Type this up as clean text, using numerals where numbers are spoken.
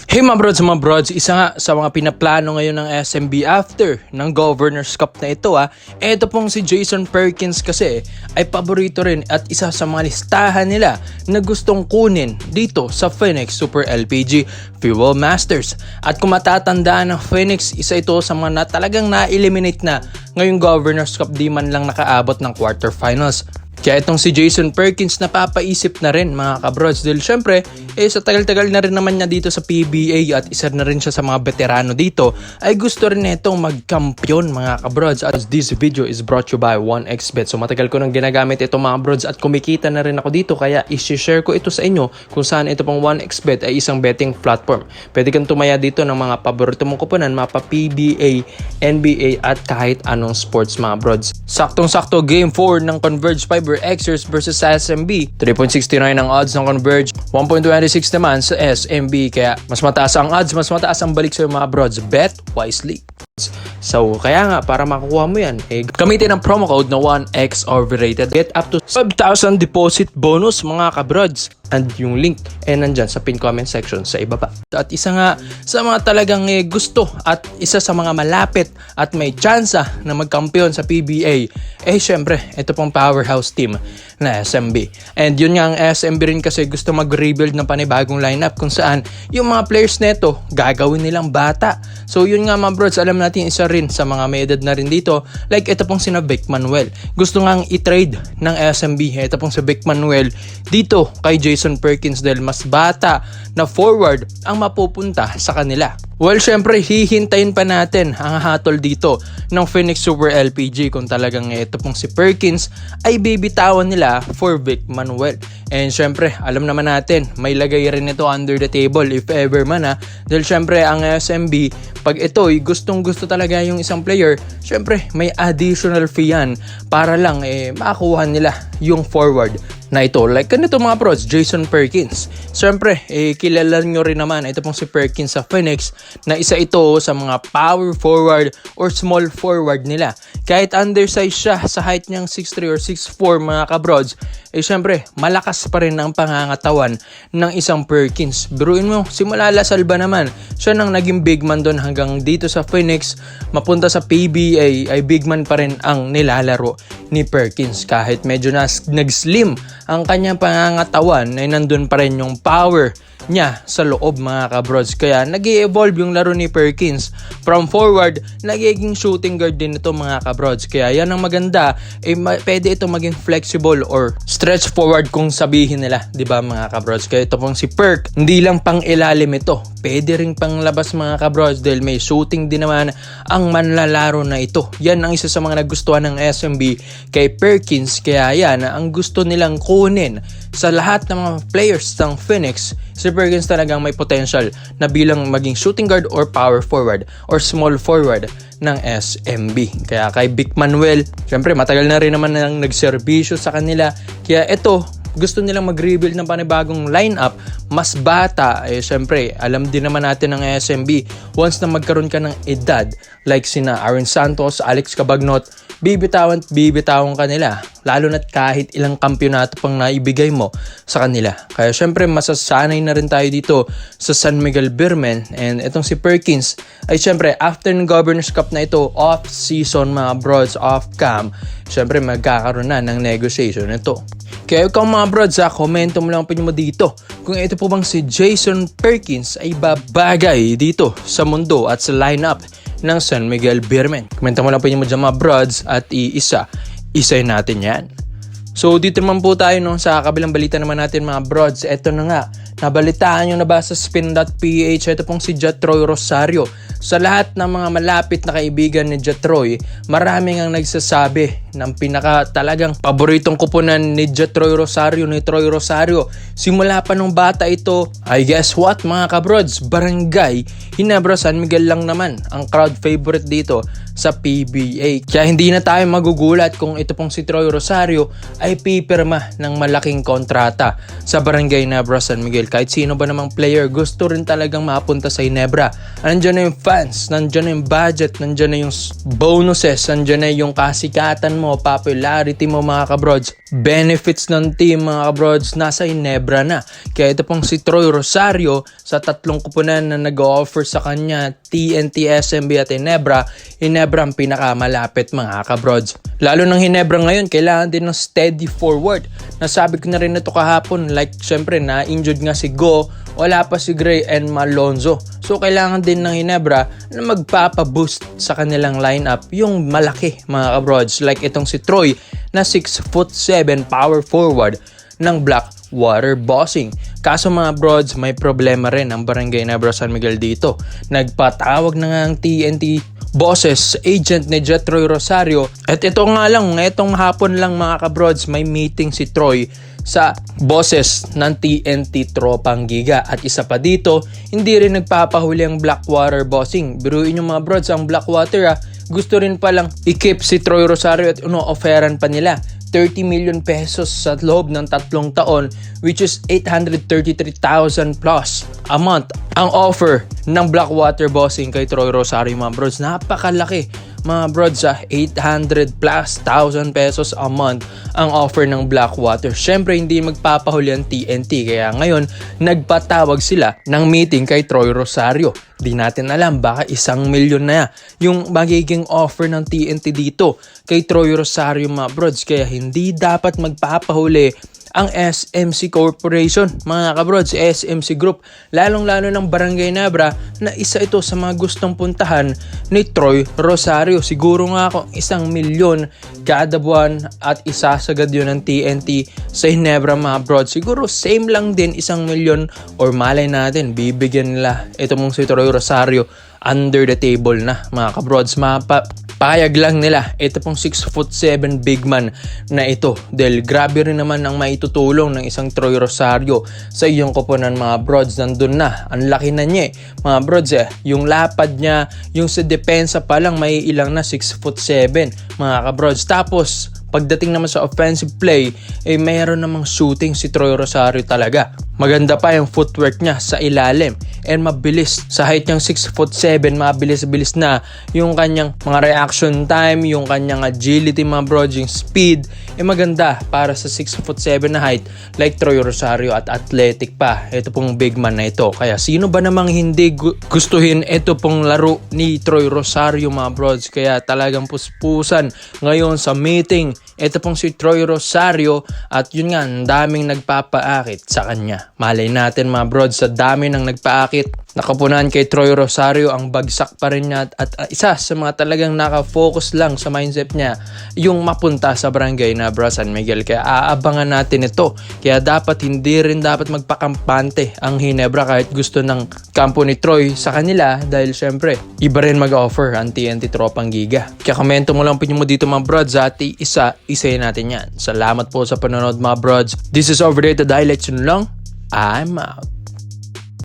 Hey mga brods, isa nga sa mga pinaplano ngayon ng SMB after ng Governor's Cup na ito Ito pong si Jason Perkins kasi ay paborito rin at isa sa mga listahan nila na gustong kunin dito sa Phoenix Super LPG Fuel Masters. At kung matatandaan ng Phoenix, isa ito sa mga talagang na-eliminate na ngayong Governor's Cup, di man lang nakaabot ng quarterfinals. Kaya itong si Jason Perkins napapaisip na rin mga kabrods dahil syempre sa tagal-tagal na rin naman niya dito sa PBA at isa na rin siya sa mga veterano dito ay gusto rin itong magkampiyon mga kabrods. At this video is brought to you by 1xBet. So matagal ko nang ginagamit ito mga brods at kumikita na rin ako dito kaya i-share ko ito sa inyo kung saan ito pong 1xBet ay isang betting platform. Pwede kang tumaya dito ng mga paborito mong kuponan, mapa PBA, NBA at kahit anong sports mga brods. Saktong-sakto game 4 ng Converge Xers versus SMB. 3.69 ang odds ng Converge, 1.26 naman sa SMB. Kaya mas mataas ang odds, mas mataas ang balik sa mga brods. Bet wisely. So, kaya nga, para makukuha mo yan, gamitin ang promo code na 1X overrated. Get up to 5,000 deposit bonus mga kabrods. And yung link nandyan sa pin comment section sa ibaba. At isa nga sa mga talagang gusto at isa sa mga malapit at may tsansa na magkampiyon sa PBA, syempre, ito pong powerhouse team na SMB. And yun nga ang SMB rin kasi gusto mag-rebuild ng panibagong lineup kung saan yung mga players neto gagawin nilang bata. So yun nga mga brods, alam natin isa rin sa mga may edad na rin dito, like ito pong sina Vic Manuel. Gusto ngang i-trade ng SMB ito pong si Vic Manuel dito kay Jason Perkins dahil mas bata na forward ang mapupunta sa kanila. Well, syempre, hihintayin pa natin ang hatol dito ng Phoenix Super LPG kung talagang ito pong si Perkins ay bibitawan nila for Vic Manuel. And syempre, alam naman natin, may lagay rin ito under the table if ever man dahil syempre, ang SMB, pag ito gustong gusto talaga yung isang player, syempre, may additional fee yan para lang makakuha nila yung forward na ito. Like ganito mga pros, Jason Perkins. Siyempre, kilala nyo rin naman, ito pong si Perkins sa Phoenix na isa ito sa mga power forward or small forward nila. Kahit undersize siya sa height niyang 6'3 or 6'4 mga kabrods, siyempre, malakas pa rin ang pangangatawan ng isang Perkins. Biruin mo, simula La Salva naman, siya nang naging big man doon hanggang dito sa Phoenix, mapunta sa PBA, ay big man pa rin ang nilalaro ni Perkins. Kahit medyo nag-slim ang kanyang pangangatawan, ay nandun pa rin yung power niya sa loob mga kabrods. Kaya nag-i-evolve yung laro ni Perkins from forward, nagiging shooting guard din ito mga kabrods. Kaya yan ang maganda, pwede ito maging flexible or stretch forward kung sabihin nila, di ba mga kabrods? Kaya ito pong si Perk, hindi lang pang ilalim ito, pwede rin pang labas mga kabrods dahil may shooting din naman ang manlalaro na ito. Yan ang isa sa mga nagustuhan ng SMB kay Perkins. Kaya yan ang gusto nilang kunin sa lahat ng mga players ng Phoenix. Si Perkins talagang may potential na bilang maging shooting guard or power forward or small forward ng SMB. Kaya kay Vic Manuel, syempre matagal na rin naman nang nagserbisyo sa kanila. Kaya ito, gusto nilang mag-rebuild ng panibagong lineup, mas bata, syempre, alam din naman natin ng SMB, once na magkaroon ka ng edad, like sina Aaron Santos, Alex Cabagnot, bibitawan ka nila, lalo na't kahit ilang kampyonato pang naibigay mo sa kanila. Kaya syempre, masasanay na rin tayo dito sa San Miguel Beermen, and itong si Perkins, ay syempre, after ng Governor's Cup na ito, off-season mga brods, off-cam, syempre, magkakaroon na ng negotiation ito. Kaya ikaw mga brods, komento mo lang po mo dito kung ito po bang si Jason Perkins ay babagay dito sa mundo at sa lineup ng San Miguel Beermen. Komento mo lang po mo dyan mga brods at isa natin yan. So dito naman po tayo sa kabilang balita naman natin mga brods. Ito na nga, nabalitaan nyo na ba sa spin.ph, ito pong si Jetroy Rosario. Sa lahat ng mga malapit na kaibigan ni Jetroy, maraming ang nagsasabi ng pinaka talagang paboritong kupunan ni Jetroy Rosario, ni Troy Rosario. Simula pa nung bata ito, ay guess what mga kabrods, Barangay Ginebra San Miguel lang naman ang crowd favorite dito sa PBA. Kaya hindi na tayo magugulat kung ito pong si Troy Rosario ay pipirma ng malaking kontrata sa Barangay Nebra San Miguel. Kahit sino ba namang player gusto rin talagang mapunta sa Ginebra. Nandiyan na yung fans, nandiyan na yung budget, nandiyan na yung bonuses, nandiyan na yung kasikatan mo, popularity mo mga kabrods. Benefits ng team mga kabrods nasa Ginebra na. Kaya ito pong si Troy Rosario sa 3 kupunan na nag-offer sa kanya, TNT, SMB at Ginebra ang pinakamalapit mga kabrods. Lalo ng Ginebra ngayon, kailangan din ng steady forward. Nasabi ko na rin ito kahapon, like syempre na-injured nga si Go, wala pa si Gray and Malonzo. So kailangan din ng Ginebra na magpapaboost sa kanilang lineup yung malaki mga kabrods. Like itong si Troy na 6'7" power forward ng Blackwater Bossing. Kaso mga brods, may problema rin ang Barangay Nebra San Miguel dito. Nagpatawag na nga ang TNT bosses, agent ni Troy Rosario. At ito nga lang, itong hapon lang mga kabrods, may meeting si Troy sa bosses ng TNT Tropang Giga. At isa pa dito, hindi rin nagpapahuli ang Blackwater Bossing. Biruin yung mga brods, ang Blackwater gusto rin palang i-keep si Troy Rosario at offeran pa nila 30 million pesos sa loob ng 3 taon, which is 833,000 plus a month. Ang offer ng Blackwater Bossing kay Troy Rosario mga brods, napakalaki mga brods, 800 plus thousand pesos a month ang offer ng Blackwater. Syempre hindi magpapahuli ang TNT, kaya ngayon nagpatawag sila ng meeting kay Troy Rosario. Di natin alam, baka 1 milyon na yung magiging offer ng TNT dito kay Troy Rosario mga brods. Kaya hindi dapat magpapahuli ang SMC Corporation, mga kabrods, SMC Group, lalong-lalo ng Barangay Nebra na isa ito sa mga gustong puntahan ni Troy Rosario. Siguro nga kung 1 milyon kada buwan at isasagad yun ng TNT sa Ginebra mga brods, siguro same lang din 1 milyon or malay natin bibigyan nila ito mong si Troy Rosario under the table na mga kabrods. Payag lang nila ito pong 6'7" big man na ito, dahil grabe rin naman ang maitutulong ng isang Troy Rosario sa iyong koponan mga brods. Nandun na, ang laki na niya mga brods, yung lapad niya, yung sa depensa pa lang may ilang na 6'7" mga kabrods. Tapos pagdating naman sa offensive play, mayroon namang shooting si Troy Rosario talaga. Maganda pa yung footwork niya sa ilalim and mabilis. Sa height niyang 6'7", mabilis-bilis na yung kanyang mga reaction time, yung kanyang agility mga brods, yung speed, maganda para sa 6'7" na height like Troy Rosario at athletic pa. Ito pong big man na ito. Kaya sino ba namang hindi gustuhin ito pong laro ni Troy Rosario mga brods? Kaya talagang puspusan ngayon sa meeting ito pong si Troy Rosario, at yun nga, ang daming nagpapaakit sa kanya. Malay natin mga brods, sa dami ng nagpaakit, nakapunan kay Troy Rosario, ang bagsak pa rin niya at isa sa mga talagang nakafocus lang sa mindset niya yung mapunta sa Barangay Nebra San Miguel. Kaya aabangan natin ito. Kaya hindi rin dapat magpakampante ang Ginebra kahit gusto ng kampo ni Troy sa kanila, dahil syempre iba rin mag-offer ang TNT Tropang Giga. Kaya komento mo lang opinion mo dito mga brods, at isayin natin yan. Salamat po sa panonood mga brods. This is Over There to Die. Let you know lang, I'm out.